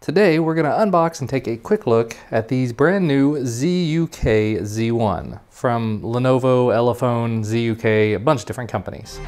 Today we're going to unbox and take a quick look at these brand new ZUK Z1 from Lenovo, Elephone, ZUK, a bunch of different companies.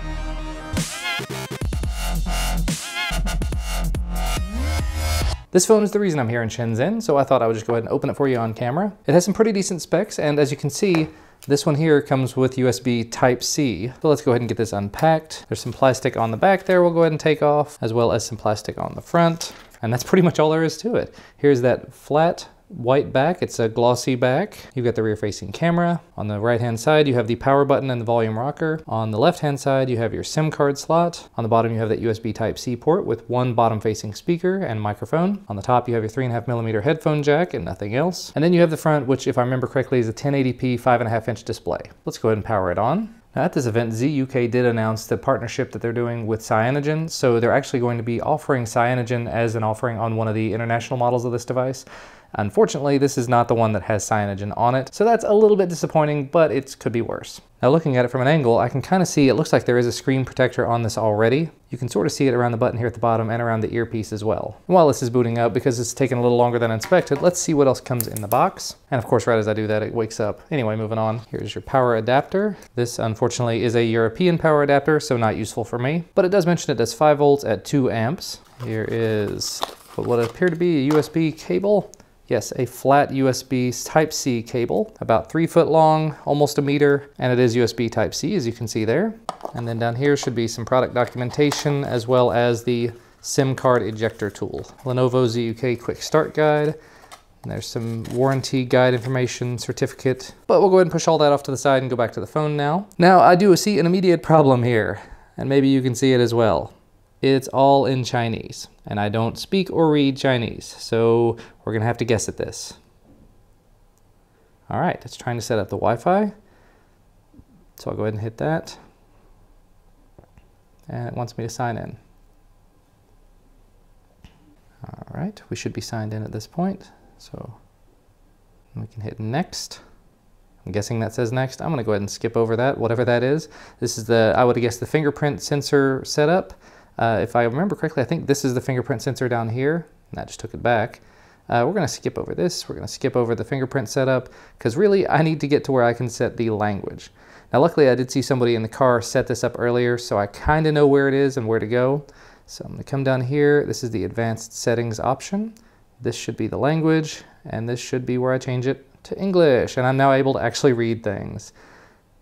This phone is the reason I'm here in Shenzhen, so I thought I would just go ahead and open it for you on camera. It has some pretty decent specs, and as you can see, this one here comes with USB Type-C. So let's go ahead and get this unpacked. There's some plastic on the back there we'll go ahead and take off, as well as some plastic on the front. And that's pretty much all there is to it. Here's that flat white back. It's a glossy back. You've got the rear-facing camera. On the right-hand side, you have the power button and the volume rocker. On the left-hand side, you have your SIM card slot. On the bottom, you have that USB Type-C port with one bottom-facing speaker and microphone. On the top, you have your 3.5mm headphone jack and nothing else. And then you have the front, which, if I remember correctly, is a 1080p 5.5-inch display. Let's go ahead and power it on. Now at this event, ZUK did announce the partnership that they're doing with Cyanogen, so they're actually going to be offering Cyanogen as an offering on one of the international models of this device. Unfortunately, this is not the one that has Cyanogen on it, so that's a little bit disappointing, but it could be worse. Now looking at it from an angle, I can kind of see it looks like there is a screen protector on this already. You can sort of see it around the button here at the bottom and around the earpiece as well. And while this is booting up, because it's taken a little longer than expected, let's see what else comes in the box. And of course, right as I do that, it wakes up. Anyway, moving on. Here's your power adapter. This, unfortunately, is a European power adapter, so not useful for me. But it does mention it does 5 volts at 2 amps. Here is what appear to be a USB cable. Yes, a flat USB Type-C cable, about 3 foot long, almost a meter, and it is USB Type-C, as you can see there. And then down here should be some product documentation, as well as the SIM card ejector tool. Lenovo ZUK Quick Start Guide. And there's some warranty guide information, certificate. But we'll go ahead and push all that off to the side and go back to the phone now. Now, I do see an immediate problem here, and maybe you can see it as well. It's all in Chinese, and I don't speak or read Chinese, so we're gonna have to guess at this. All right, it's trying to set up the Wi-Fi. So I'll go ahead and hit that. And it wants me to sign in. All right, we should be signed in at this point. So we can hit next. I'm guessing that says next. I'm gonna go ahead and skip over that, whatever that is. This is the, I would guess, the fingerprint sensor setup. If I remember correctly, I think this is the fingerprint sensor down here, and that just took it back. We're going to skip over this. We're going to skip over the fingerprint setup, because really I need to get to where I can set the language. Now luckily I did see somebody in the car set this up earlier, so I kind of know where it is and where to go. So I'm going to come down here. This is the advanced settings option. This should be the language, and this should be where I change it to English, and I'm now able to actually read things.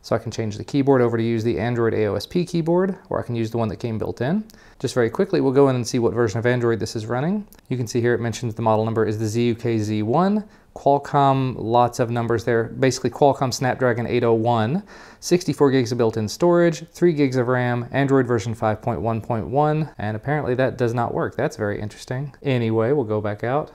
So I can change the keyboard over to use the Android AOSP keyboard, or I can use the one that came built in. Just very quickly, we'll go in and see what version of Android this is running. You can see here it mentions the model number is the ZUK Z1, Qualcomm, lots of numbers there, basically Qualcomm Snapdragon 801, 64 gigs of built-in storage, 3 gigs of RAM, Android version 5.1.1, and apparently that does not work. That's very interesting. Anyway, we'll go back out.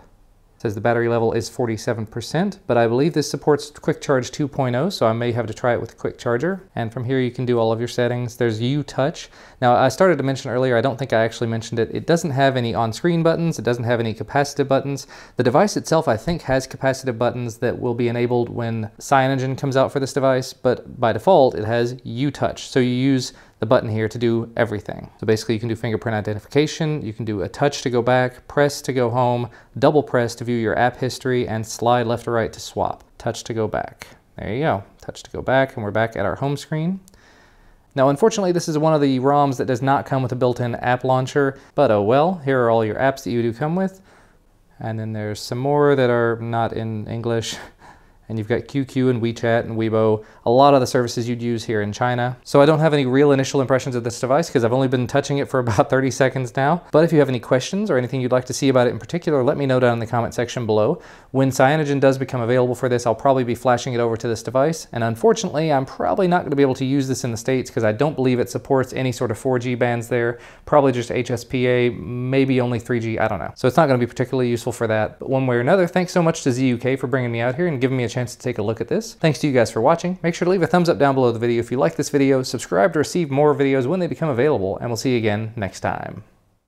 It says the battery level is 47%, but I believe this supports Quick Charge 2.0, so I may have to try it with a quick charger. And from here you can do all of your settings. There's U-Touch. Now I started to mention earlier, I don't think I actually mentioned it, it doesn't have any on-screen buttons, it doesn't have any capacitive buttons. The device itself I think has capacitive buttons that will be enabled when Cyanogen comes out for this device, but by default it has U-Touch. So you use the button here to do everything. So basically you can do fingerprint identification, you can do a touch to go back, press to go home, double press to view your app history, and slide left or right to swap. Touch to go back. There you go. Touch to go back, and we're back at our home screen. Now unfortunately this is one of the ROMs that does not come with a built-in app launcher, but oh well, here are all your apps that you do come with. And then there's some more that are not in English. And you've got QQ and WeChat and Weibo, a lot of the services you'd use here in China. So I don't have any real initial impressions of this device because I've only been touching it for about 30 seconds now. But if you have any questions or anything you'd like to see about it in particular, let me know down in the comment section below. When Cyanogen does become available for this, I'll probably be flashing it over to this device. And unfortunately, I'm probably not going to be able to use this in the States because I don't believe it supports any sort of 4G bands there. Probably just HSPA, maybe only 3G, I don't know. So it's not going to be particularly useful for that. But one way or another, thanks so much to ZUK for bringing me out here and giving me a chance to take a look at this. Thanks to you guys for watching. Make sure to leave a thumbs up down below the video if you like this video, subscribe to receive more videos when they become available, and we'll see you again next time.